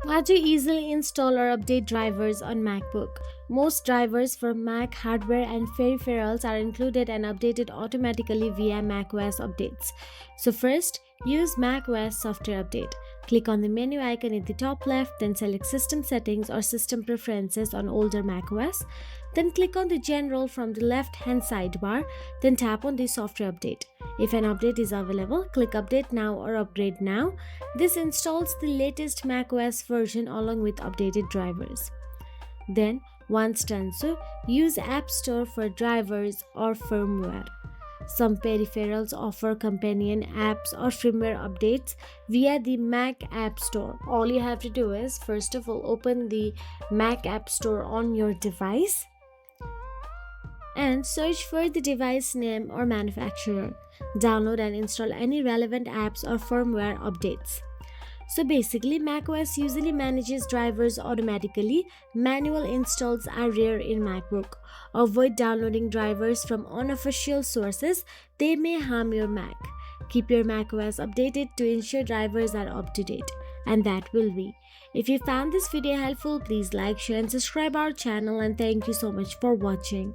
How to easily install or update drivers on MacBook. Most drivers for Mac hardware and peripherals are included and updated automatically via macOS updates. So first, use macOS software update. Click on the menu icon in the top left, then select System Settings or System Preferences on older macOS. Then click on the General from the left-hand sidebar, then tap on the Software Update. If an update is available, click Update Now or Upgrade Now. This installs the latest macOS version along with updated drivers. Then, once done so, use App Store for drivers or firmware. Some peripherals offer companion apps or firmware updates via the Mac App Store. All you have to do is, first of all, open the Mac App Store on your device and search for the device name or manufacturer. Download and install any relevant apps or firmware updates. So basically, macOS usually manages drivers automatically. Manual installs are rare in MacBook. Avoid downloading drivers from unofficial sources, they may harm your Mac. Keep your macOS updated to ensure drivers are up to date. And that will be. If you found this video helpful, please like, share and subscribe our channel, and thank you so much for watching.